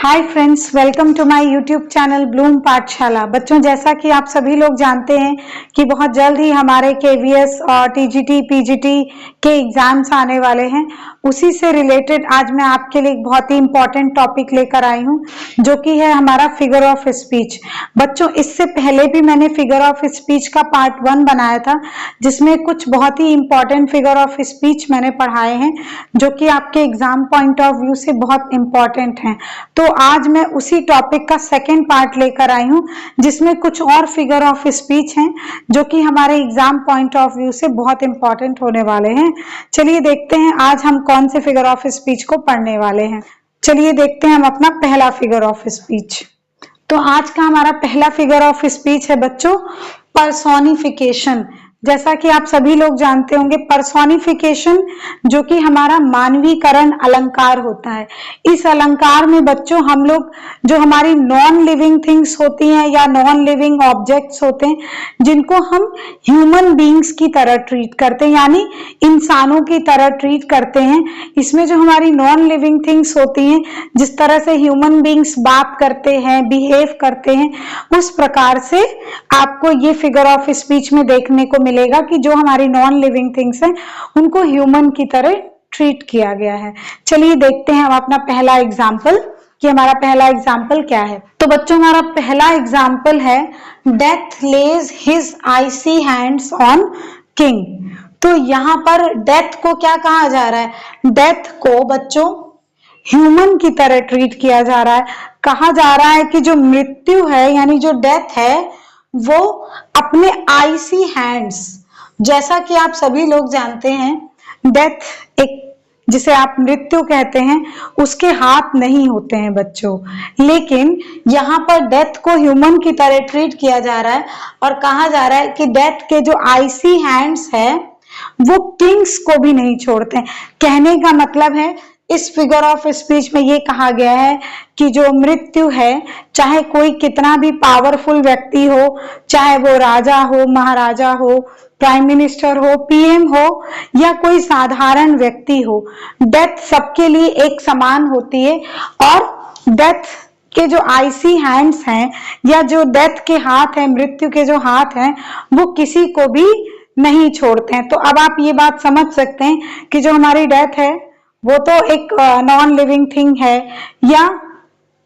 Hi friends, welcome to my YouTube channel Bloom Pathshala. बच्चों, जैसा कि आप सभी लोग जानते हैं कि बहुत जल्द ही हमारे केवीएस और टीजीटी पीजीटी के एग्जाम्स आने वाले हैं। उसी से रिलेटेड आज मैं आपके लिए एक बहुत ही इंपॉर्टेंट टॉपिक लेकर आई हूं, जो कि है हमारा फिगर ऑफ स्पीच। बच्चों, इससे पहले भी मैंने फिगर ऑफ स्पीच का पार्ट 1 बनाया था, जिसमें कुछ बहुत ही इंपॉर्टेंट फिगर ऑफ स्पीच मैंने पढ़ाए हैं, जो कि आपके एग्जाम पॉइंट ऑफ व्यू से बहुत इंपॉर्टेंट हैं। तो आज मैं उसी टॉपिक का सेकेंड पार्ट लेकर आई हूं, जिसमें कुछ और फिगर ऑफ स्पीच हैं, जो कि हमारे एग्जाम पॉइंट ऑफ व्यू से बहुत इंपॉर्टेंट होने वाले हैं। चलिए देखते हैं आज हम कौन से फिगर ऑफ स्पीच को पढ़ने वाले हैं। चलिए देखते हैं हम अपना पहला फिगर ऑफ स्पीच। तो आज का हमारा पहला फिगर ऑफ स्पीच है बच्चों, पर्सोनिफिकेशन। जैसा कि आप सभी लोग जानते होंगे, पर्सोनिफिकेशन जो कि हमारा मानवीकरण अलंकार होता है। इस अलंकार में बच्चों हम लोग जो हमारी नॉन लिविंग थिंग्स होती हैं या नॉन लिविंग ऑब्जेक्ट्स होते हैं, जिनको हम ह्यूमन बीइंग्स की तरह ट्रीट करते हैं, यानी इंसानों की तरह ट्रीट करते हैं। इसमें जो हमारी नॉन लिविंग थिंग्स होती हैं, जिस तरह से ह्यूमन बीइंग्स बात करते हैं, बिहेव करते हैं, उस प्रकार से आपको ये फिगर ऑफ स्पीच में देखने को मिलेगा कि जो हमारी नॉन लिविंग थिंग्स हैं, उनको ह्यूमन की तरह ट्रीट किया गया है। चलिए देखते हैं हम अपना पहला एग्जाम्पल कि हमारा पहला एग्जाम्पल क्या है। तो बच्चों, हमारा पहला एग्जाम्पल है, death lays his icy hands on king. तो यहाँ पर डेथ को क्या कहा जा रहा है? डेथ को बच्चों ह्यूमन की तरह ट्रीट किया जा रहा है। कहा जा रहा है कि जो मृत्यु है यानी जो डेथ है, वो अपने आइसी हैंड्स, जैसा कि आप सभी लोग जानते हैं, डेथ एक जिसे आप मृत्यु कहते हैं, उसके हाथ नहीं होते हैं बच्चों। लेकिन यहाँ पर डेथ को ह्यूमन की तरह ट्रीट किया जा रहा है और कहा जा रहा है कि डेथ के जो आइसी हैंड्स है वो किंग्स को भी नहीं छोड़ते हैं। कहने का मतलब है, इस फिगर ऑफ स्पीच में ये कहा गया है कि जो मृत्यु है, चाहे कोई कितना भी पावरफुल व्यक्ति हो, चाहे वो राजा हो, महाराजा हो, प्राइम मिनिस्टर हो, पीएम हो या कोई साधारण व्यक्ति हो, डेथ सबके लिए एक समान होती है। और डेथ के जो आइसी हैंड्स हैं या जो डेथ के हाथ हैं, मृत्यु के जो हाथ हैं, वो किसी को भी नहीं छोड़ते हैं। तो अब आप ये बात समझ सकते हैं कि जो हमारी डेथ है वो तो एक नॉन लिविंग थिंग है, या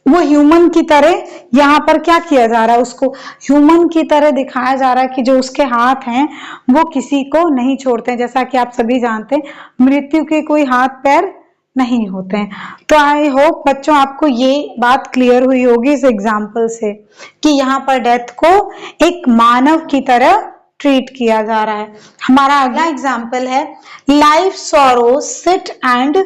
वो ह्यूमन की तरह यहाँ पर क्या किया जा रहा है, उसको ह्यूमन की तरह दिखाया जा रहा है कि जो उसके हाथ हैं वो किसी को नहीं छोड़ते हैं। जैसा कि आप सभी जानते हैं, मृत्यु के कोई हाथ पैर नहीं होते हैं। तो आई होप बच्चों आपको ये बात क्लियर हुई होगी इस एग्जाम्पल से कि यहाँ पर डेथ को एक मानव की तरह ट्रीट किया जा रहा है। हमारा अगला एग्जाम्पल है, life sorrows sit and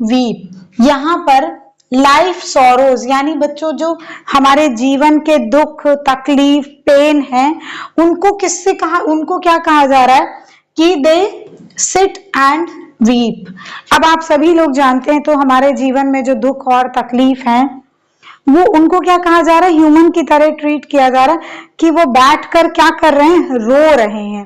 weep. यहाँ पर लाइफ सॉरोज यानी बच्चों जो हमारे जीवन के दुख, तकलीफ, पेन है, उनको किससे कहा, उनको क्या कहा जा रहा है कि दे सिट एंड वीप। अब आप सभी लोग जानते हैं, तो हमारे जीवन में जो दुख और तकलीफ है, वो उनको क्या कहा जा रहा है, ह्यूमन की तरह ट्रीट किया जा रहा है कि वो बैठकर क्या कर रहे हैं, रो रहे हैं।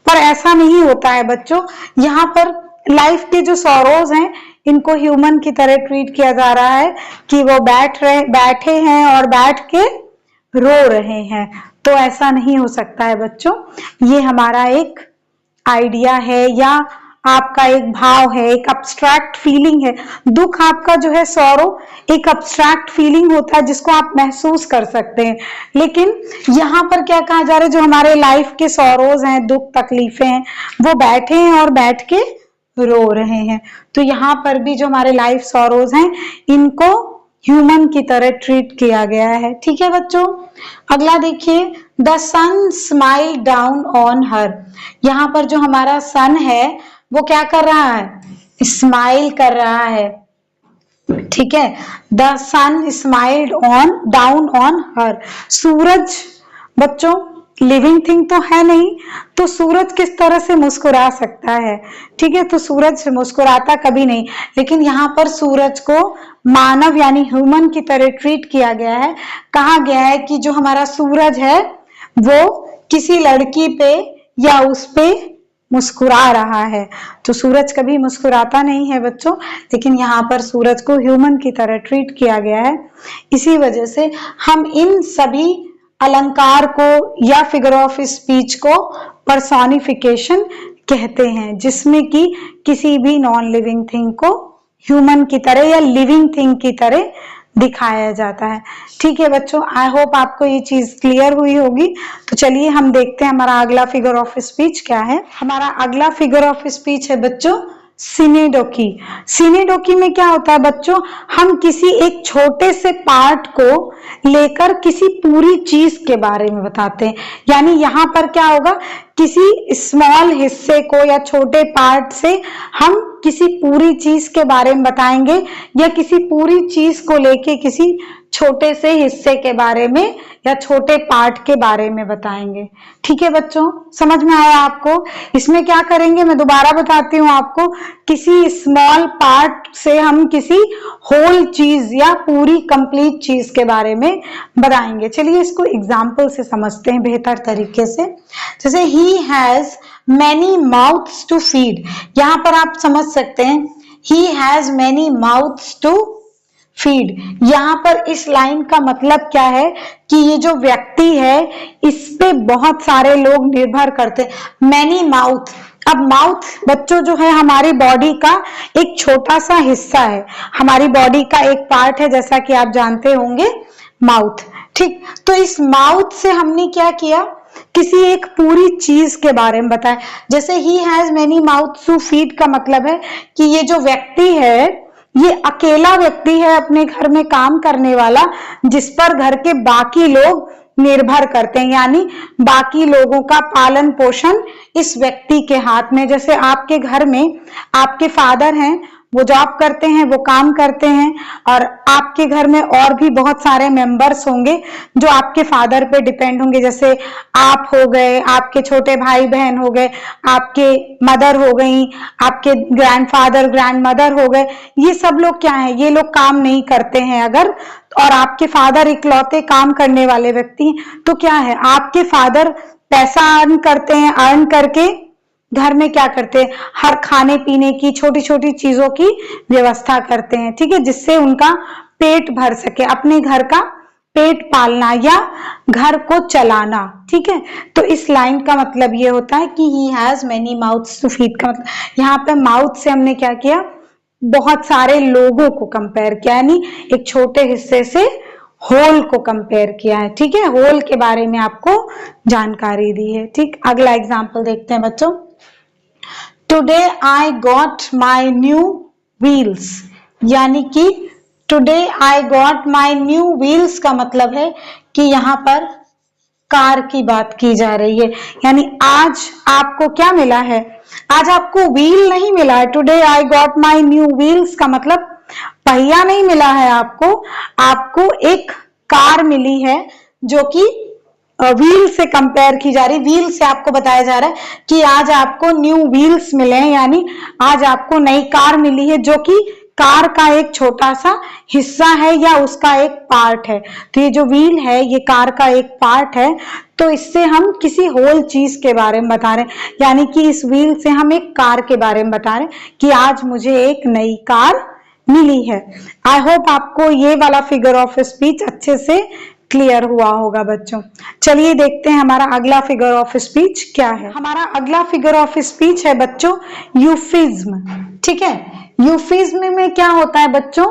पर ऐसा नहीं होता है बच्चों। यहाँ पर लाइफ के जो सॉरोज हैं, इनको ह्यूमन की तरह ट्रीट किया जा रहा है कि वो बैठे हैं और बैठ के रो रहे हैं। तो ऐसा नहीं हो सकता है बच्चों। ये हमारा एक आइडिया है या आपका एक भाव है, एक अब्स्ट्रैक्ट फीलिंग है। दुख आपका जो है, सॉरो एक अब्स्ट्रैक्ट फीलिंग होता है जिसको आप महसूस कर सकते हैं। लेकिन यहाँ पर क्या कहा जा रहा है, जो हमारे लाइफ के सॉरोज हैं, दुख तकलीफें हैं, वो बैठे हैं और बैठ के रो रहे हैं। तो यहाँ पर भी जो हमारे लाइफ सॉरोज हैं, इनको ह्यूमन की तरह ट्रीट किया गया है। ठीक है बच्चों। अगला देखिए, the sun smile down on her. यहाँ पर जो हमारा सन है वो क्या कर रहा है, स्माइल कर रहा है। ठीक है, the sun smiled on down on her. सूरज बच्चों लिविंग थिंग तो है नहीं, तो सूरज किस तरह से मुस्कुरा सकता है? ठीक है, तो सूरज मुस्कुराता कभी नहीं। लेकिन यहाँ पर सूरज को मानव यानी ह्यूमन की तरह ट्रीट किया गया है। कहा गया है कि जो हमारा सूरज है वो किसी लड़की पे या उस पे मुस्कुरा रहा है। तो सूरज कभी मुस्कुराता नहीं है बच्चों, लेकिन यहाँ पर सूरज को ह्यूमन की तरह ट्रीट किया गया है। इसी वजह से हम इन सभी अलंकार को या फिगर ऑफ स्पीच को पर्सोनिफिकेशन कहते हैं, जिसमें कि किसी भी नॉन लिविंग थिंग को ह्यूमन की तरह या लिविंग थिंग की तरह दिखाया जाता है। ठीक है बच्चों, आई होप आपको ये चीज क्लियर हुई होगी। तो चलिए हम देखते हैं हमारा अगला फिगर ऑफ स्पीच क्या है। हमारा अगला फिगर ऑफ स्पीच है बच्चों सिनेडोकी। सिनेडोकी में क्या होता है बच्चों, हम किसी एक छोटे से पार्ट को लेकर किसी पूरी चीज के बारे में बताते हैं। यानी यहाँ पर क्या होगा, किसी स्मॉल हिस्से को या छोटे पार्ट से हम किसी पूरी चीज के बारे में बताएंगे, या किसी पूरी चीज को लेके किसी छोटे से हिस्से के बारे में या छोटे पार्ट के बारे में बताएंगे। ठीक है बच्चों, समझ में आया आपको? इसमें क्या करेंगे मैं दोबारा बताती हूँ आपको। किसी स्मॉल पार्ट से हम किसी होल चीज या पूरी कंप्लीट चीज के बारे में बताएंगे। चलिए इसको एग्जाम्पल से समझते हैं बेहतर तरीके से। जैसे he has many mouths to feed, यहाँ पर आप समझ सकते हैं he has many mouths to feed. यहाँ पर इस लाइन का मतलब क्या है कि ये जो व्यक्ति है इस पे बहुत सारे लोग निर्भर करते हैं। मैनी माउथ, अब माउथ बच्चों जो है हमारी बॉडी का एक छोटा सा हिस्सा है, हमारी बॉडी का एक पार्ट है, जैसा कि आप जानते होंगे माउथ। ठीक, तो इस माउथ से हमने क्या किया, किसी एक पूरी चीज के बारे में बताया। जैसे he has many mouth to feed का मतलब है कि ये जो व्यक्ति है ये अकेला व्यक्ति है अपने घर में काम करने वाला, जिस पर घर के बाकी लोग निर्भर करते हैं। यानी बाकी लोगों का पालन पोषण इस व्यक्ति के हाथ में। जैसे आपके घर में आपके फादर हैं, वो जॉब करते हैं, वो काम करते हैं, और आपके घर में और भी बहुत सारे मेंबर्स होंगे जो आपके फादर पे डिपेंड होंगे। जैसे आप हो गए, आपके छोटे भाई बहन हो गए, आपके मदर हो गई, आपके ग्रैंडफादर ग्रैंडमदर हो गए। ये सब लोग क्या है, ये लोग काम नहीं करते हैं अगर, और आपके फादर इकलौते काम करने वाले व्यक्ति हैं, तो क्या है, आपके फादर पैसा अर्न करते हैं, अर्न करके घर में क्या करते हैं, हर खाने पीने की छोटी छोटी चीजों की व्यवस्था करते हैं। ठीक है, जिससे उनका पेट भर सके, अपने घर का पेट पालना या घर को चलाना। ठीक है, तो इस लाइन का मतलब ये होता है कि he has many mouths to feed का मतलब यहाँ पे माउथ से हमने क्या किया, बहुत सारे लोगों को कंपेयर किया, यानी एक छोटे हिस्से से होल को कंपेयर किया है। ठीक है, होल के बारे में आपको जानकारी दी है। ठीक, अगला एग्जाम्पल देखते हैं बच्चों। Today I got my new wheels, यानी कि today I got my new wheels का मतलब है कि यहाँ पर कार की बात की जा रही है। यानी आज आपको क्या मिला है, आज आपको व्हील नहीं मिला है। Today I got my new wheels का मतलब पहिया नहीं मिला है आपको, आपको एक कार मिली है जो कि व्हील से कंपेयर की जा रही। व्हील से आपको बताया जा रहा है कि आज आपको न्यू व्हील्स मिले हैं, यानी आज आपको नई कार मिली है जो कि कार का एक छोटा सा हिस्सा है या उसका एक पार्ट है। तो ये जो व्हील है ये कार का एक पार्ट है, तो इससे हम किसी होल चीज के बारे में बता रहे हैं। यानी कि इस व्हील से हम एक कार के बारे में बता रहे हैं कि आज मुझे एक नई कार मिली है। आई होप आपको ये वाला फिगर ऑफ स्पीच अच्छे से क्लियर हुआ होगा बच्चों। चलिए देखते हैं हमारा अगला फिगर ऑफ स्पीच क्या है। हमारा अगला फिगर ऑफ स्पीच है बच्चों यूफिज्म। ठीक है, यूफिज्म में क्या होता है बच्चों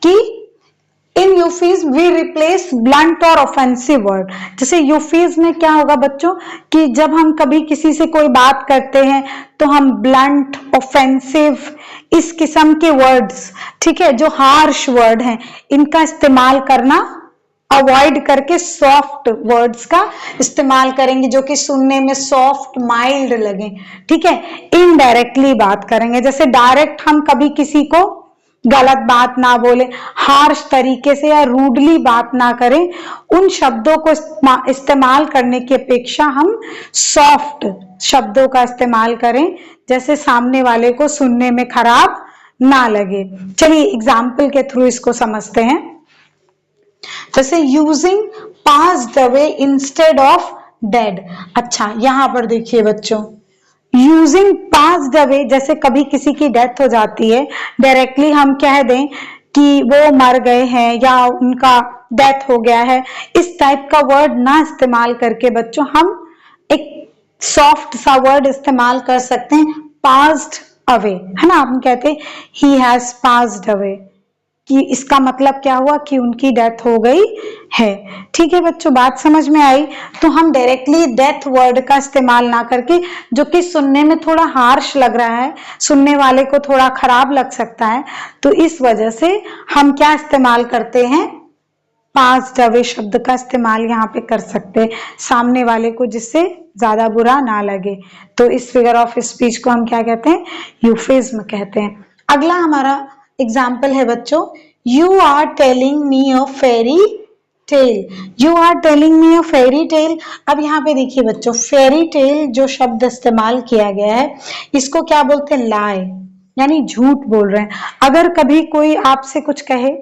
कि इन यूफिज्म वी रिप्लेस ब्लंट और ऑफेंसिव वर्ड। जैसे यूफिज्म में क्या होगा बच्चों कि जब हम कभी किसी से कोई बात करते हैं तो हम ब्लंट, ऑफेंसिव, इस किस्म के वर्ड्स, ठीक है, जो हार्श वर्ड हैं, इनका इस्तेमाल करना अवॉइड करके सॉफ्ट वर्ड्स का इस्तेमाल करेंगे जो कि सुनने में सॉफ्ट, माइल्ड लगे। ठीक है, इनडायरेक्टली बात करेंगे। जैसे डायरेक्ट हम कभी किसी को गलत बात ना बोले, हार्श तरीके से या रूडली बात ना करें। उन शब्दों को इस्तेमाल करने की अपेक्षा हम सॉफ्ट शब्दों का इस्तेमाल करें, जैसे सामने वाले को सुनने में खराब ना लगे। चलिए एग्जाम्पल के थ्रू इसको समझते हैं। जैसे using passed away instead of dead. अच्छा, यहां पर देखिए बच्चों, यूजिंग पास्ड अवे, जैसे कभी किसी की डेथ हो जाती है, डायरेक्टली हम कह दें कि वो मर गए हैं या उनका डेथ हो गया है, इस टाइप का वर्ड ना इस्तेमाल करके बच्चों हम एक सॉफ्ट सा वर्ड इस्तेमाल कर सकते हैं, पास्ड अवे, है ना। हम कहते हैं ही हैज पास्ड अवे, कि इसका मतलब क्या हुआ कि उनकी डेथ हो गई है। ठीक है बच्चों, बात समझ में आई। तो हम डायरेक्टली डेथ वर्ड का इस्तेमाल ना करके, जो कि सुनने में थोड़ा हार्श लग रहा है, सुनने वाले को थोड़ा खराब लग सकता है, तो इस वजह से हम क्या इस्तेमाल करते हैं, पास्ड अवे शब्द का इस्तेमाल यहाँ पे कर सकते हैं सामने वाले को, जिससे ज्यादा बुरा ना लगे। तो इस फिगर ऑफ स्पीच को हम क्या कहते हैं, यूफिज्म कहते हैं। अगला हमारा एग्जाम्पल है बच्चों, you are telling me a fairy tale. You are telling me a fairy tale. अब यहाँ पे देखिए बच्चों, फेरी टेल जो शब्द इस्तेमाल किया गया है, इसको क्या बोलते हैं, लाई, यानी झूठ बोल रहे हैं। अगर कभी कोई आपसे कुछ कहे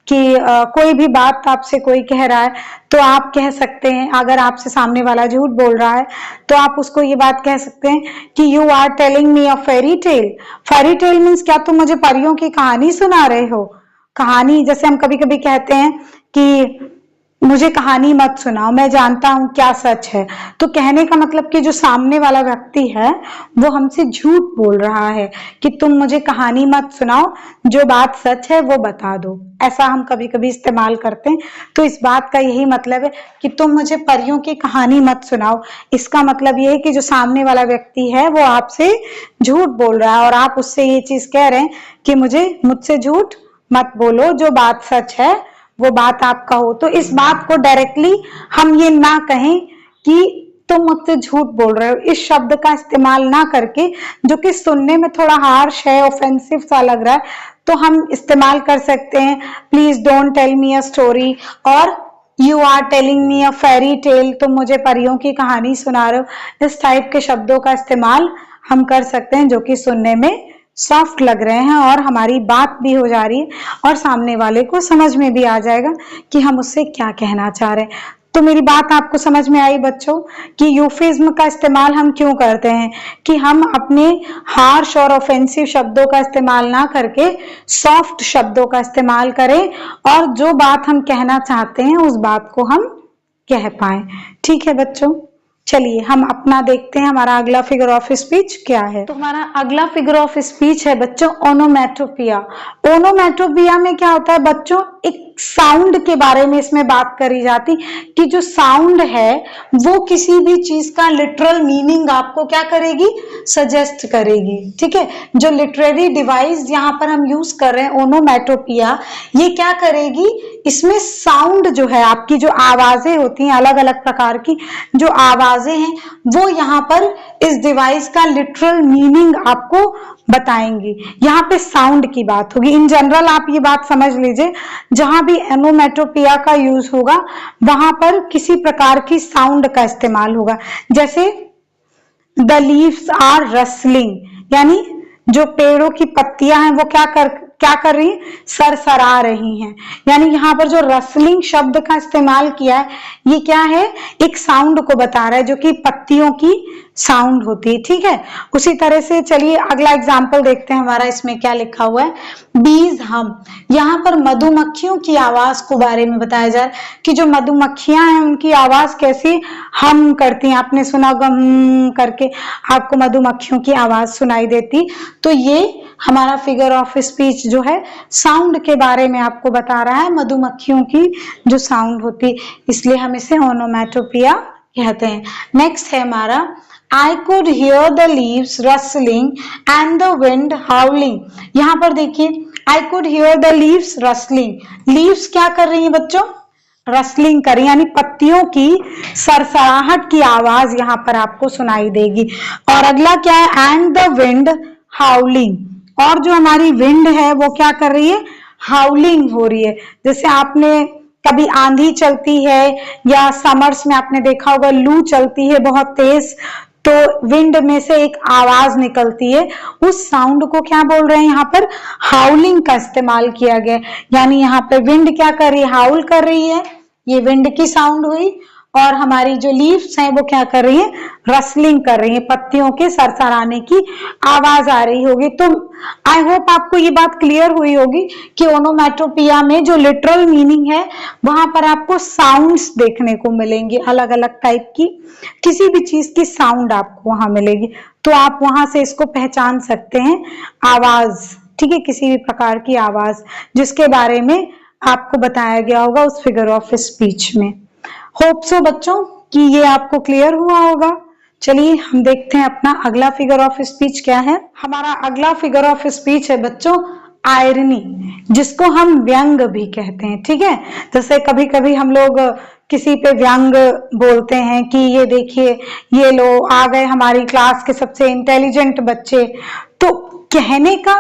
कि कोई भी बात आपसे कोई कह रहा है, तो आप कह सकते हैं, अगर आपसे सामने वाला झूठ बोल रहा है तो आप उसको ये बात कह सकते हैं कि you are telling me a fairy tale. Fairy tale means क्या तुम मुझे परियों की कहानी सुना रहे हो। कहानी, जैसे हम कभी कभी कहते हैं कि मुझे कहानी मत सुनाओ, मैं जानता हूं क्या सच है। तो कहने का मतलब कि जो सामने वाला व्यक्ति है वो हमसे झूठ बोल रहा है कि तुम मुझे कहानी मत सुनाओ, जो बात सच है वो बता दो। ऐसा हम कभी कभी इस्तेमाल करते हैं। तो इस बात का यही मतलब है कि तुम मुझे परियों की कहानी मत सुनाओ। इसका मतलब ये है कि जो सामने वाला व्यक्ति है वो आपसे झूठ बोल रहा है और आप उससे ये चीज कह रहे हैं कि मुझसे झूठ मत बोलो, जो बात सच है वो बात आपका हो। तो इस बात को डायरेक्टली हम ये ना कहें कि तुम मुझसे झूठ बोल रहे हो, इस शब्द का इस्तेमाल ना करके, जो कि सुनने में थोड़ा हार्श है, ऑफेंसिव सा लग रहा है, तो हम इस्तेमाल कर सकते हैं please don't tell me a story और you are telling me a fairy tale, तुम मुझे परियों की कहानी सुना रहे हो। इस टाइप के शब्दों का इस्तेमाल हम कर सकते हैं जो कि सुनने में सॉफ्ट लग रहे हैं और हमारी बात भी हो जा रही है और सामने वाले को समझ में भी आ जाएगा कि हम उससे क्या कहना चाह रहे हैं। तो मेरी बात आपको समझ में आई बच्चों कि यूफिज्म का इस्तेमाल हम क्यों करते हैं, कि हम अपने हार्श और ऑफेंसिव शब्दों का इस्तेमाल ना करके सॉफ्ट शब्दों का इस्तेमाल करें और जो बात हम कहना चाहते हैं उस बात को हम कह पाए। ठीक है बच्चों, चलिए हम अपना देखते हैं हमारा अगला फिगर ऑफ स्पीच क्या है। तो हमारा अगला फिगर ऑफ स्पीच है बच्चों ओनोमेटोपिया। ओनोमेटोपिया में क्या होता है बच्चों, एक साउंड के बारे में इसमें बात करी जाती कि जो साउंड है वो किसी भी चीज का लिटरल मीनिंग आपको क्या करेगी, सजेस्ट करेगी। ठीक है, जो लिटरेरी डिवाइस यहाँ पर हम यूज कर रहे हैं ओनोमेटोपिया, ये क्या करेगी, इसमें साउंड जो है, आपकी जो आवाजें होती हैं अलग अलग प्रकार की जो आवाजें हैं, वो यहाँ पर इस डिवाइस का लिटरल मीनिंग आपको बताएंगी। यहाँ पे साउंड की बात होगी। इन जनरल आप ये बात समझ लीजिए, जहां भी ओनोमेटोपिया का यूज होगा वहां पर किसी प्रकार की साउंड का इस्तेमाल होगा। जैसे द लीव्स आर रसलिंग, यानी जो पेड़ों की पत्तियां हैं वो क्या कर रही है, सरसरा रही हैं। यानी यहाँ पर जो रसलिंग शब्द का इस्तेमाल किया है ये क्या है, एक साउंड को बता रहा है जो कि पत्तियों की साउंड होती है। ठीक है, उसी तरह से चलिए अगला एग्जाम्पल देखते हैं हमारा इसमें क्या लिखा हुआ है, बीज हम। यहाँ पर मधुमक्खियों की आवाज को बारे में बताया जा रहा है कि जो मधुमक्खियां हैं उनकी आवाज कैसी हम करती हैं। आपने सुना होगा करके आपको मधुमक्खियों की आवाज सुनाई देती। तो ये हमारा फिगर ऑफ स्पीच जो है साउंड के बारे में आपको बता रहा है, मधुमक्खियों की जो साउंड होती, इसलिए हम इसे ओनोमेटोपिया कहते हैं। नेक्स्ट है हमारा I could hear the leaves rustling and the wind howling। यहाँ पर देखिए I could hear the leaves rustling। leaves क्या कर रही हैं बच्चों, रसलिंग करें, यानी पत्तियों की सरसराहट की आवाज यहाँ पर आपको सुनाई देगी। और अगला क्या है, एंड द विंड हाउलिंग, और जो हमारी विंड है वो क्या कर रही है, हाउलिंग हो रही है। जैसे आपने कभी आंधी चलती है या समर्स में आपने देखा होगा लू चलती है बहुत तेज, तो विंड में से एक आवाज निकलती है, उस साउंड को क्या बोल रहे हैं, यहाँ पर हाउलिंग का इस्तेमाल किया गया। यानी यहाँ पे विंड क्या कर रही है, हाउल कर रही है, ये विंड की साउंड हुई। और हमारी जो लीव्स हैं वो क्या कर रही हैं, रसलिंग कर रही हैं, पत्तियों के सरसराने की आवाज आ रही होगी। तो आई होप आपको ये बात क्लियर हुई होगी कि ओनोमेटोपिया में जो लिटरल मीनिंग है वहां पर आपको साउंड्स देखने को मिलेंगी, अलग अलग टाइप की किसी भी चीज की साउंड आपको वहां मिलेगी, तो आप वहां से इसको पहचान सकते हैं, आवाज, ठीक है, किसी भी प्रकार की आवाज जिसके बारे में आपको बताया गया होगा उस फिगर ऑफ स्पीच में। होप सो बच्चों कि ये आपको क्लियर हुआ होगा। चलिए हम देखते हैं अपना अगला फिगर ऑफ स्पीच क्या है। हमारा अगला फिगर ऑफ स्पीच है बच्चों आयरनी, जिसको हम व्यंग भी कहते हैं, ठीक है। जैसे कभी कभी हम लोग किसी पे व्यंग बोलते हैं कि ये देखिए ये लो आ गए हमारी क्लास के सबसे इंटेलिजेंट बच्चे, तो कहने का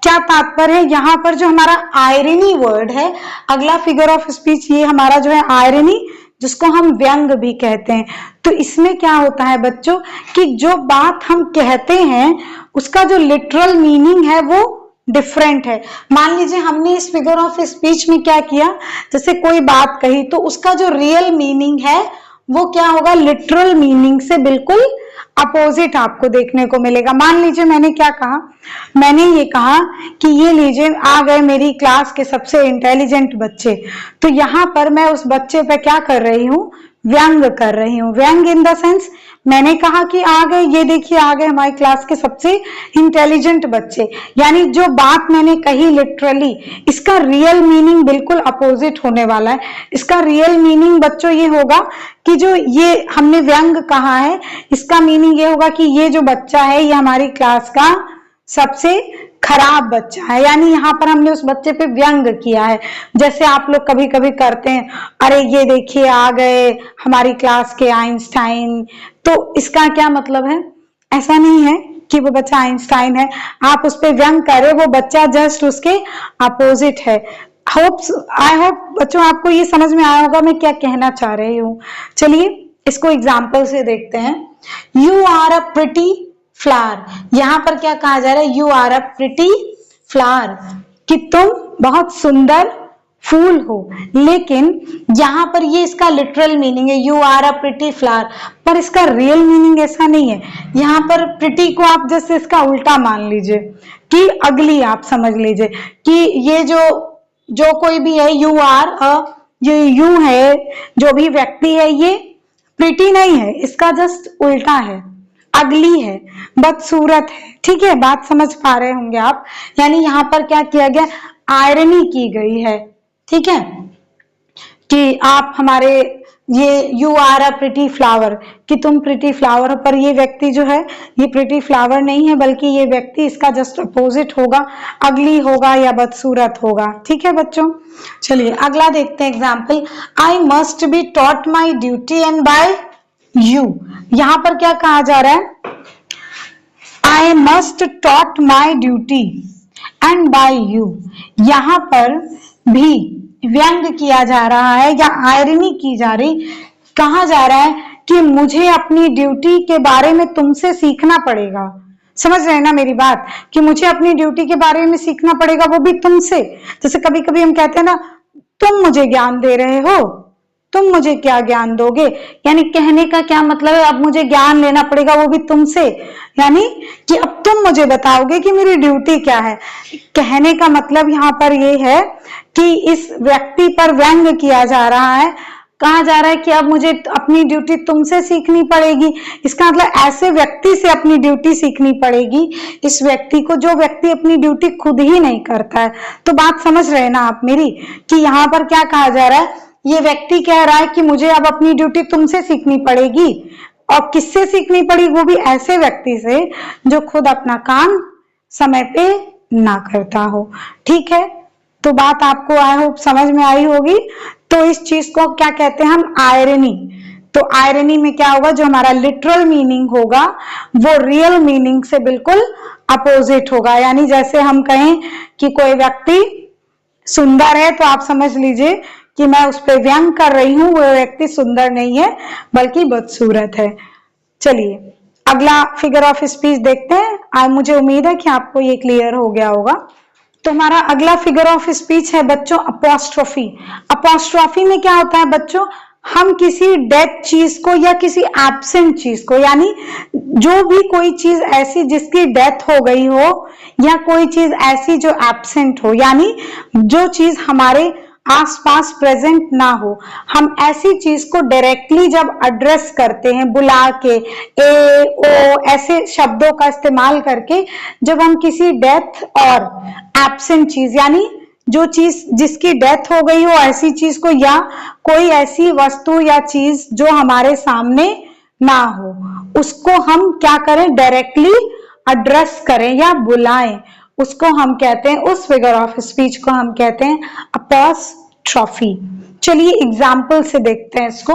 क्या तात्पर्य है, यहाँ पर जो हमारा आयरनी वर्ड है, अगला फिगर ऑफ स्पीच ये हमारा जो है आयरनी, जिसको हम व्यंग भी कहते हैं। तो इसमें क्या होता है बच्चों कि जो बात हम कहते हैं उसका जो लिटरल मीनिंग है वो डिफरेंट है। मान लीजिए हमने इस फिगर ऑफ स्पीच में क्या किया, जैसे कोई बात कही तो उसका जो रियल मीनिंग है वो क्या होगा, लिटरल मीनिंग से बिल्कुल अपोजिट आपको देखने को मिलेगा। मान लीजिए मैंने क्या कहा, मैंने ये कहा कि ये लीजिए आ गए मेरी क्लास के सबसे इंटेलिजेंट बच्चे, तो यहाँ पर मैं उस बच्चे पे क्या कर रही हूँ, व्यंग कर रही हूँ। व्यंग इन द सेंस मैंने कहा कि आ गए, ये देखिए आ गए हमारी क्लास के सबसे इंटेलिजेंट बच्चे, यानी जो बात मैंने कही लिटरली इसका रियल मीनिंग बिल्कुल अपोजिट होने वाला है। इसका रियल मीनिंग बच्चों ये होगा कि जो ये हमने व्यंग कहा है इसका मीनिंग ये होगा कि ये जो बच्चा है ये हमारी क्लास का सबसे खराब बच्चा है, यानी यहाँ पर हमने उस बच्चे पे व्यंग किया है। जैसे आप लोग कभी कभी करते हैं, अरे ये देखिए आ गए हमारी क्लास के आइंस्टाइन, तो इसका क्या मतलब है, ऐसा नहीं है कि वो बच्चा आइंस्टाइन है, आप उस पर व्यंग कर रहे, वो बच्चा जस्ट उसके अपोजिट है। आई होप बच्चों आपको ये समझ में आया होगा मैं क्या कहना चाह रही हूँ। चलिए इसको एग्जाम्पल से देखते हैं। You are a pretty flower, यहाँ पर क्या कहा जा रहा है, you are a pretty flower, कि तुम बहुत सुंदर फूल हो, लेकिन यहाँ पर ये इसका लिटरल मीनिंग है you are a pretty flower, पर इसका रियल मीनिंग ऐसा नहीं है। यहाँ पर प्रिटी को आप जैसे इसका उल्टा मान लीजिए कि अगली, आप समझ लीजिए कि ये जो कोई भी है यू आर ये यू है, जो भी व्यक्ति है ये प्रिटी नहीं है, इसका जस्ट उल्टा है, अगली है, बदसूरत है, ठीक है, बात समझ पा रहे होंगे आप। यानी यहाँ पर क्या किया गया, आयरनी की गई है, ठीक है, कि आप हमारे ये you are a pretty flower, कि तुम प्रिटी फ्लावर हो, पर ये व्यक्ति जो है ये प्रिटी फ्लावर नहीं है, बल्कि ये व्यक्ति इसका जस्ट अपोजिट होगा, अगली होगा या बदसूरत होगा, ठीक है बच्चों। चलिए अगला देखते हैं example. I must be taught my duty and by you, यहाँ पर क्या कहा जा रहा है, I must taught my duty and by you, यहाँ पर भी व्यंग किया जा रहा है या आयरनी की जा रही, कहा जा रहा है कि मुझे अपनी ड्यूटी के बारे में तुमसे सीखना पड़ेगा। समझ रहे हैं ना मेरी बात, कि मुझे अपनी ड्यूटी के बारे में सीखना पड़ेगा, वो भी तुमसे। जैसे कभी कभी हम कहते हैं ना, तुम मुझे ज्ञान दे रहे हो, तुम मुझे क्या ज्ञान दोगे, यानी कहने का क्या मतलब है, अब मुझे ज्ञान लेना पड़ेगा वो भी तुमसे, यानी कि अब तुम मुझे बताओगे कि मेरी ड्यूटी क्या है। कहने का मतलब यहाँ पर ये है कि इस व्यक्ति पर व्यंग किया जा रहा है, कहा जा रहा है कि अब मुझे अपनी ड्यूटी तुमसे सीखनी पड़ेगी। इसका मतलब ऐसे व्यक्ति से अपनी ड्यूटी सीखनी पड़ेगी, इस व्यक्ति को, जो व्यक्ति अपनी ड्यूटी खुद ही नहीं करता है। तो बात समझ रहे हैं ना आप मेरी, कि यहाँ पर क्या कहा जा रहा है, ये व्यक्ति कह रहा है कि मुझे अब अपनी ड्यूटी तुमसे सीखनी पड़ेगी, और किससे सीखनी पड़ेगी, वो भी ऐसे व्यक्ति से जो खुद अपना काम समय पे ना करता हो, ठीक है। तो बात आपको आई होप समझ में आई होगी। तो इस चीज को क्या कहते हैं हम, आयरनी। तो आयरनी में क्या होगा, जो हमारा लिटरल मीनिंग होगा वो रियल मीनिंग से बिल्कुल अपोजिट होगा। यानी जैसे हम कहें कि कोई व्यक्ति सुंदर है, तो आप समझ लीजिए कि मैं उस पर व्यंग कर रही हूं, वो व्यक्ति सुंदर नहीं है बल्कि बदसूरत है। चलिए अगला फिगर ऑफ स्पीच देखते हैं। मुझे उम्मीद है कि आपको ये क्लियर हो गया होगा। तो हमारा अगला फिगर ऑफ स्पीच है बच्चों अपोस्ट्रोफी। अपोस्ट्रोफी में क्या होता है बच्चों, हम किसी डेड चीज को या किसी एब्सेंट चीज को, यानी जो भी कोई चीज ऐसी जिसकी डेथ हो गई हो या कोई चीज ऐसी जो एब्सेंट हो, यानी जो चीज हमारे आसपास प्रेजेंट ना हो, हम ऐसी चीज को डायरेक्टली जब एड्रेस करते हैं बुला के, ए ओ ऐसे शब्दों का इस्तेमाल करके, जब हम किसी डेथ और एब्सेंट चीज यानी जो चीज जिसकी डेथ हो गई हो ऐसी चीज को, या कोई ऐसी वस्तु या चीज जो हमारे सामने ना हो, उसको हम क्या करें, डायरेक्टली एड्रेस करें या बुलाएं, उसको हम कहते हैं, उस फिगर ऑफ स्पीच को हम कहते हैं अपॉस्ट्रॉफी। चलिए एग्जाम्पल से देखते हैं इसको।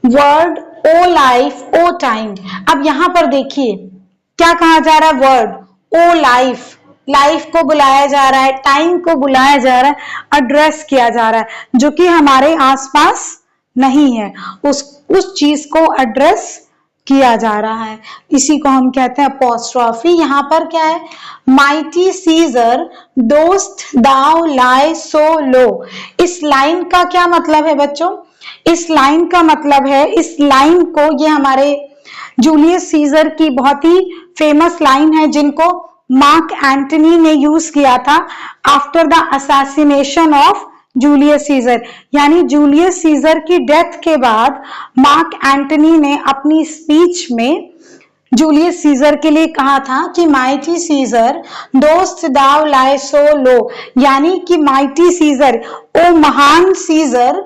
वर्ड ओ लाइफ ओ टाइम। अब यहां पर देखिए क्या कहा जा रहा है, वर्ड ओ लाइफ, लाइफ को बुलाया जा रहा है, टाइम को बुलाया जा रहा है, एड्रेस किया जा रहा है, जो कि हमारे आसपास नहीं है, उस चीज को एड्रेस किया जा रहा है, इसी को हम कहते हैं अपॉस्ट्रॉफी। यहाँ पर क्या है, माइटी सीजर दोस्त दाउ लाई सो लो। इस लाइन का क्या मतलब है बच्चों, इस लाइन का मतलब है, इस लाइन को, ये हमारे जूलियस सीजर की बहुत ही फेमस लाइन है जिनको मार्क एंटनी ने यूज किया था after the assassination of Julius Caesar, यानी जूलियस सीजर की डेथ के बाद मार्क एंटनी ने अपनी स्पीच में जूलियस सीजर के लिए कहा था कि माइटी सीजर दोस्त दाव लाए सो लो, यानी कि माइटी सीजर, ओ महान सीजर,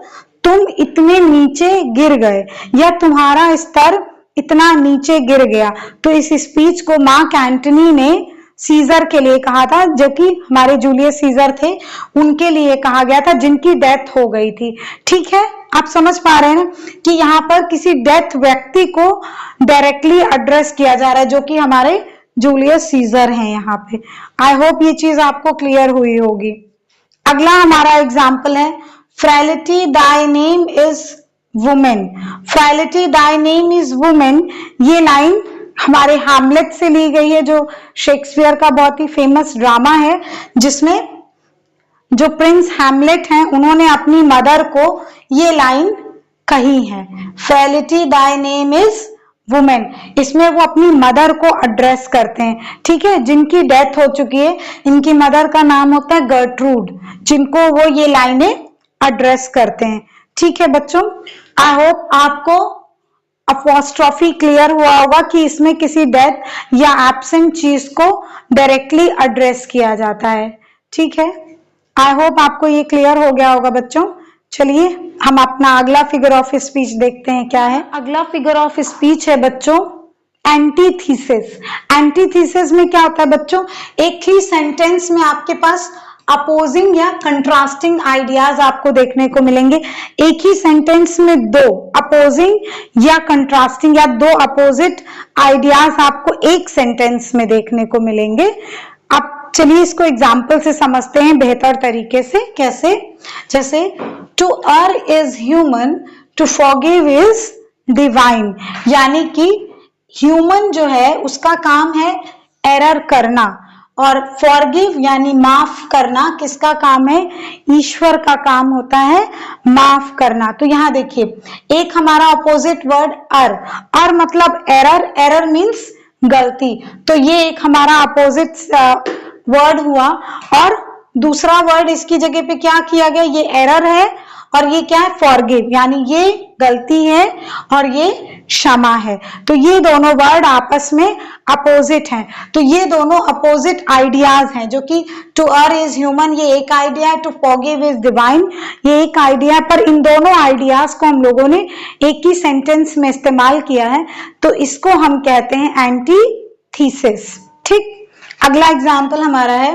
तुम इतने नीचे गिर गए या तुम्हारा स्तर इतना नीचे गिर गया। तो इस स्पीच को मार्क एंटनी ने सीजर के लिए कहा था, जो कि हमारे जूलियस सीजर थे, उनके लिए कहा गया था जिनकी डेथ हो गई थी। ठीक है, आप समझ पा रहे हैं ना कि यहाँ पर किसी डेथ व्यक्ति को डायरेक्टली एड्रेस किया जा रहा है, जो कि हमारे जूलियस सीजर हैं यहाँ पे। आई होप ये चीज आपको क्लियर हुई होगी। अगला हमारा एग्जाम्पल है, frailty thy name is woman. Frailty thy name is woman, ये लाइन हमारे हैमलेट से ली गई है, जो शेक्सपियर का बहुत ही फेमस ड्रामा है, जिसमें जो प्रिंस हैमलेट हैं उन्होंने अपनी मदर को ये लाइन कही है, frailty thy name is women. इसमें वो अपनी मदर को एड्रेस करते हैं, ठीक है, जिनकी डेथ हो चुकी है। इनकी मदर का नाम होता है गर्ट्रूड, जिनको वो ये लाइनें एड्रेस करते हैं। ठीक है बच्चों, आई होप आपको अपॉस्ट्रॉफी क्लियर हुआ होगा कि इसमें किसी डेथ या एब्सेंट चीज को डायरेक्टली एड्रेस किया जाता है। ठीक है, आई होप आपको ये क्लियर हो गया होगा बच्चों। चलिए हम अपना अगला फिगर ऑफ स्पीच देखते हैं क्या है। अगला फिगर ऑफ स्पीच है बच्चों एंटीथीसिस। एंटीथीसिस में क्या होता है बच्चों, एक ही सेंटेंस में आपके पास अपोजिंग या कंट्रास्टिंग आइडियाज आपको देखने को मिलेंगे। एक ही सेंटेंस में दो अपोजिंग या कंट्रास्टिंग या दो अपोजिट आइडियाज आपको एक सेंटेंस में देखने को मिलेंगे। अब चलिए इसको एग्जाम्पल से समझते हैं बेहतर तरीके से। कैसे, जैसे to err is human, to forgive is divine, यानी कि ह्यूमन जो है उसका काम है एरर करना, और फॉरगिव यानी माफ करना किसका काम है, ईश्वर का काम होता है माफ करना। तो यहाँ देखिए एक हमारा अपोजिट वर्ड अर मतलब एरर, एरर मीन्स गलती, तो ये एक हमारा अपोजिट वर्ड हुआ। और दूसरा वर्ड इसकी जगह पे क्या किया गया, ये एरर है और ये क्या है, फॉरगिव, यानी ये गलती है और ये क्षमा है। तो ये दोनों वर्ड आपस में अपोजिट हैं, तो ये दोनों अपोजिट आइडियाज हैं, जो कि टू err इज ह्यूमन ये एक आइडिया है, टू फॉरगिव इज डिवाइन ये एक आइडिया है, पर इन दोनों आइडियाज को हम लोगों ने एक ही सेंटेंस में इस्तेमाल किया है, तो इसको हम कहते हैं एंटीथीसिस। ठीक, अगला एग्जाम्पल हमारा है,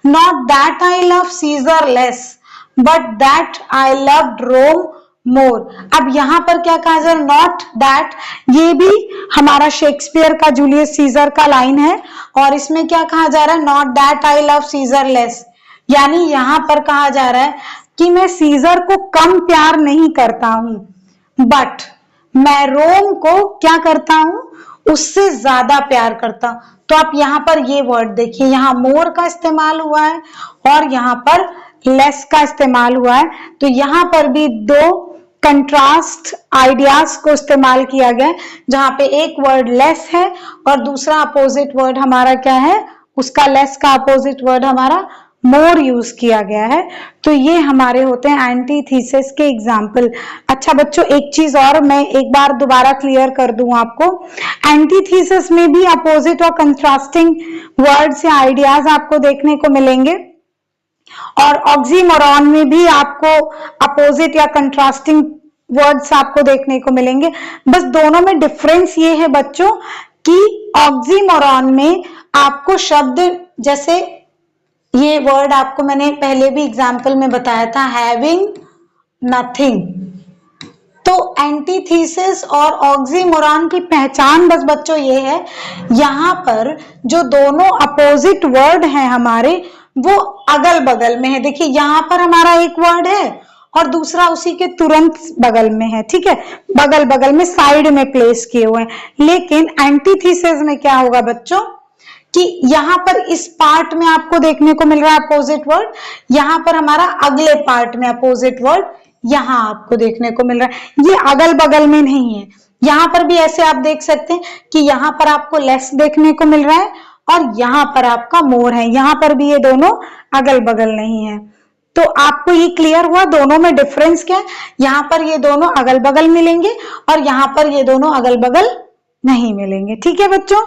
not that I love Caesar less but that I loved Rome more. अब यहां पर क्या कहा जा रहा है, नॉट दैट, ये भी हमारा शेक्सपियर का जूलियस सीजर का लाइन है, और इसमें क्या कहा जा रहा है, not that I love Caesar less, यानी यहां पर कहा जा रहा है कि मैं सीजर को कम प्यार नहीं करता हूं, बट मैं रोम को क्या करता हूं, उससे ज्यादा प्यार करता हूं। तो आप यहाँ पर ये वर्ड देखिए, यहाँ मोर का इस्तेमाल हुआ है और यहाँ पर लेस का इस्तेमाल हुआ है, तो यहाँ पर भी दो कंट्रास्ट आइडियाज को इस्तेमाल किया गया है, जहां पे एक वर्ड लेस है और दूसरा अपोजिट वर्ड हमारा क्या है, उसका लेस का अपोजिट वर्ड हमारा मोर यूज किया गया है। तो ये हमारे होते हैं एंटीथीसिस के एग्जाम्पल। अच्छा बच्चों, एक चीज और मैं एक बार दोबारा क्लियर कर दूं आपको, एंटीथीसिस में भी अपोजिट और कंट्रास्टिंग वर्ड्स या आइडियाज आपको देखने को मिलेंगे, और ऑक्सीमोरॉन में भी आपको अपोजिट या कंट्रास्टिंग वर्ड्स आपको देखने को मिलेंगे। बस दोनों में डिफरेंस ये है बच्चों कि ऑक्सीमोरॉन में आपको शब्द, जैसे ये वर्ड आपको मैंने पहले भी एग्जाम्पल में बताया था, हैविंग नथिंग। तो एंटीथीसिस और ऑक्सीमोरॉन की पहचान बस बच्चों ये है, यहाँ पर जो दोनों अपोजिट वर्ड हैं हमारे वो अगल बगल में है। देखिए यहाँ पर हमारा एक वर्ड है और दूसरा उसी के तुरंत बगल में है, ठीक है, बगल बगल में साइड में प्लेस किए हुए हैं। लेकिन एंटीथीसिस में क्या होगा बच्चों कि यहाँ पर इस पार्ट में आपको देखने को मिल रहा है अपोजिट वर्ड, यहाँ पर हमारा अगले पार्ट में अपोजिट वर्ड यहाँ आपको देखने को मिल रहा है। ये अगल बगल में नहीं है। यहाँ पर भी ऐसे आप देख सकते हैं कि यहाँ पर आपको लेस देखने को मिल रहा है और यहाँ पर आपका मोर है, यहाँ पर भी ये दोनों अगल बगल नहीं है। तो आपको ये क्लियर हुआ दोनों में डिफरेंस क्या है, यहाँ पर ये दोनों अगल बगल मिलेंगे और यहाँ पर ये दोनों अगल बगल नहीं मिलेंगे। ठीक है बच्चों,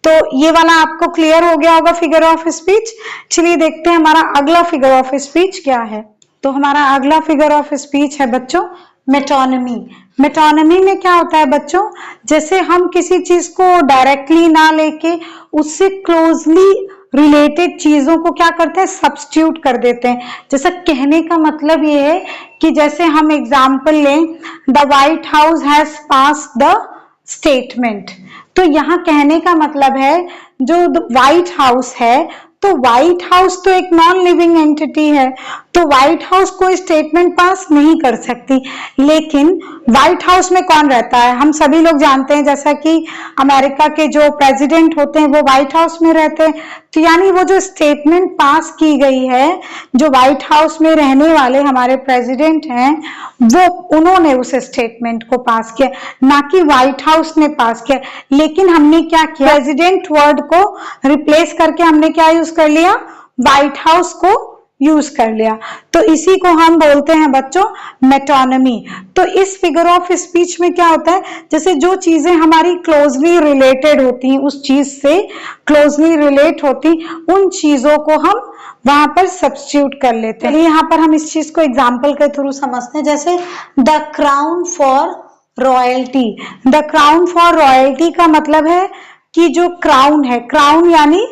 तो ये वाला आपको क्लियर हो गया होगा फिगर ऑफ स्पीच। चलिए देखते हैं हमारा अगला फिगर ऑफ स्पीच क्या है। तो हमारा अगला फिगर ऑफ स्पीच है बच्चों मेटोनिमी। मेटोनिमी में क्या होता है बच्चों, जैसे हम किसी चीज को डायरेक्टली ना लेके उससे क्लोजली रिलेटेड चीजों को क्या करते हैं, सब्स्टिट्यूट कर देते हैं। जैसा कहने का मतलब ये है कि जैसे हम एग्जाम्पल लें, the white house has passed the statement. तो यहाँ कहने का मतलब है जो व्हाइट हाउस है, तो व्हाइट हाउस तो एक नॉन लिविंग एंटिटी है, तो व्हाइट हाउस कोई स्टेटमेंट पास नहीं कर सकती। लेकिन व्हाइट हाउस में कौन रहता है, हम सभी लोग जानते हैं, जैसा कि अमेरिका के जो प्रेसिडेंट होते हैं वो व्हाइट हाउस में रहते हैं। तो यानी वो जो स्टेटमेंट पास की गई है, जो व्हाइट हाउस में रहने वाले हमारे प्रेसिडेंट हैं, वो उन्होंने उस स्टेटमेंट को पास किया, ना कि व्हाइट हाउस ने पास किया। लेकिन हमने क्या किया, प्रेसिडेंट वर्ड को रिप्लेस करके हमने क्या यूज कर लिया, व्हाइट हाउस को यूज कर लिया। तो इसी को हम बोलते हैं बच्चों मेटोनिमी। तो इस फिगर ऑफ स्पीच में क्या होता है, जैसे जो चीजें हमारी क्लोजली रिलेटेड होती हैं, उस चीज से क्लोजली रिलेट होती, उन चीजों को हम वहां पर सब्स्टिट्यूट कर लेते हैं। यहाँ पर हम इस चीज को एग्जाम्पल के थ्रू समझते हैं, जैसे the crown for royalty. The crown for royalty का मतलब है कि जो क्राउन है, क्राउन यानी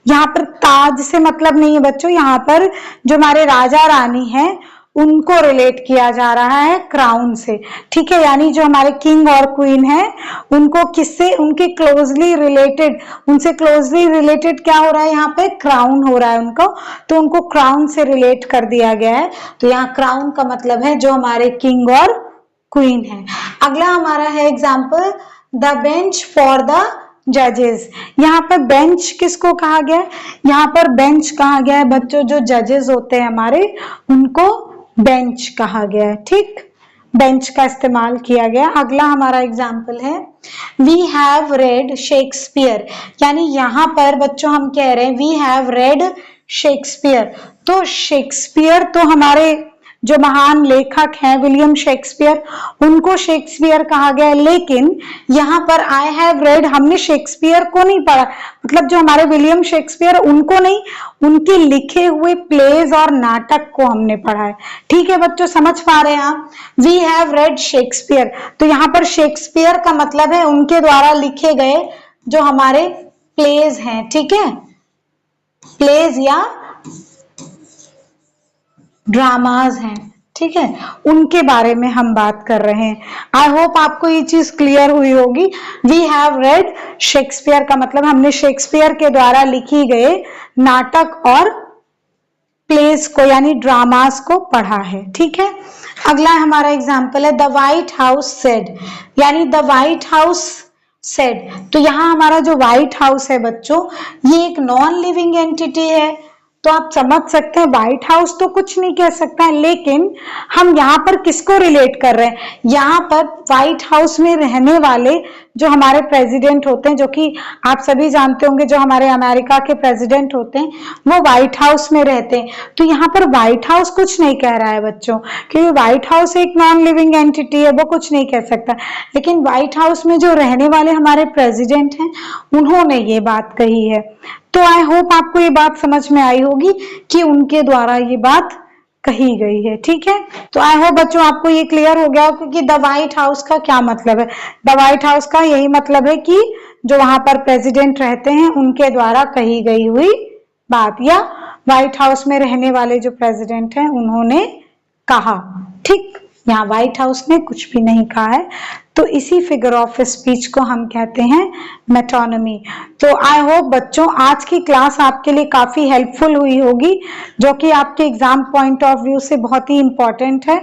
यहाँ पर ताज से मतलब नहीं है बच्चों, यहाँ पर जो हमारे राजा रानी हैं उनको रिलेट किया जा रहा है क्राउन से। ठीक है, यानी जो हमारे किंग और क्वीन है उनको किससे, उनके क्लोजली रिलेटेड, उनसे क्लोजली रिलेटेड क्या हो रहा है, यहाँ पे क्राउन हो रहा है उनको, तो उनको क्राउन से रिलेट कर दिया गया है। तो यहाँ क्राउन का मतलब है जो हमारे किंग और क्वीन है। अगला हमारा है example the bench for the जजेस। यहाँ पर बेंच किसको कहा गया है, यहाँ पर बेंच कहा गया है बच्चों जो जजेस होते हैं हमारे, उनको बेंच कहा गया है। ठीक, बेंच का इस्तेमाल किया गया। अगला हमारा एग्जाम्पल है वी हैव रेड शेक्सपियर। यानी यहाँ पर बच्चों हम कह रहे हैं वी हैव रेड शेक्सपियर। तो शेक्सपियर तो हमारे जो महान लेखक हैं विलियम शेक्सपियर, उनको शेक्सपियर कहा गया है। लेकिन यहाँ पर आई हैव रेड, हमने शेक्सपियर को नहीं पढ़ा, मतलब जो हमारे विलियम शेक्सपियर उनको नहीं, उनके लिखे हुए प्लेज और नाटक को हमने पढ़ा है। ठीक है बच्चों, समझ पा रहे हैं आप, वी हैव रेड शेक्सपियर। तो यहाँ पर शेक्सपियर का मतलब है उनके द्वारा लिखे गए जो हमारे प्लेज हैं। ठीक है, प्लेज या ड्रामाज हैं, ठीक है, उनके बारे में हम बात कर रहे हैं। आई होप आपको ये चीज क्लियर हुई होगी। वी हैव रेड शेक्सपियर का मतलब हमने शेक्सपियर के द्वारा लिखी गए नाटक और प्लेस को यानी ड्रामास को पढ़ा है। ठीक है, अगला हमारा एग्जाम्पल है द व्हाइट हाउस सेड। यानी द व्हाइट हाउस सेड, तो यहाँ हमारा जो व्हाइट हाउस है बच्चों, ये एक नॉन लिविंग एंटिटी है। तो आप समझ सकते हैं व्हाइट हाउस तो कुछ नहीं कह सकता है, लेकिन हम यहाँ पर किसको रिलेट कर रहे हैं, यहाँ पर व्हाइट हाउस में रहने वाले जो हमारे प्रेसिडेंट होते हैं, जो कि आप सभी जानते होंगे जो हमारे अमेरिका के प्रेसिडेंट होते हैं वो व्हाइट हाउस में रहते हैं। तो यहाँ पर व्हाइट हाउस कुछ नहीं कह रहा है बच्चों, क्योंकि व्हाइट हाउस एक नॉन लिविंग एंटिटी है, वो कुछ नहीं कह सकता। लेकिन व्हाइट हाउस में जो रहने वाले हमारे प्रेसिडेंट हैं उन्होंने ये बात कही है। तो आई होप आपको ये बात समझ में आई होगी कि उनके द्वारा ये बात कही गई है। ठीक है, तो आई होप बच्चों आपको ये क्लियर हो गया हो कि द व्हाइट हाउस का क्या मतलब है। द व्हाइट हाउस का यही मतलब है कि जो वहां पर प्रेसिडेंट रहते हैं उनके द्वारा कही गई हुई बात, या व्हाइट हाउस में रहने वाले जो प्रेसिडेंट हैं उन्होंने कहा। ठीक, यहाँ व्हाइट हाउस ने कुछ भी नहीं कहा है, तो इसी फिगर ऑफ स्पीच को हम कहते हैं मेटोनिमी। तो आई होप बच्चों आज की क्लास आपके लिए काफी हेल्पफुल हुई होगी, जो कि आपके एग्जाम पॉइंट ऑफ व्यू से बहुत ही इंपॉर्टेंट है।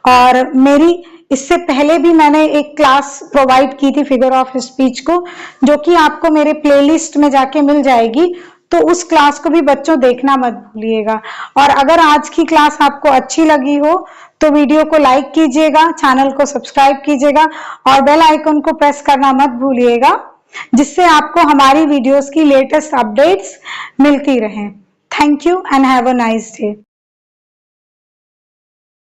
और मेरी इससे पहले भी मैंने एक क्लास प्रोवाइड की थी फिगर ऑफ स्पीच को, जो कि आपको मेरे प्लेलिस्ट में जाके मिल जाएगी, तो उस क्लास को भी बच्चों देखना मत भूलिएगा। और अगर आज की क्लास आपको अच्छी लगी हो तो वीडियो को लाइक कीजिएगा, चैनल को सब्सक्राइब कीजिएगा और बेल आइकन को प्रेस करना मत भूलिएगा, जिससे आपको हमारी वीडियोस की लेटेस्ट अपडेट्स मिलती रहें। Thank you and have a nice day.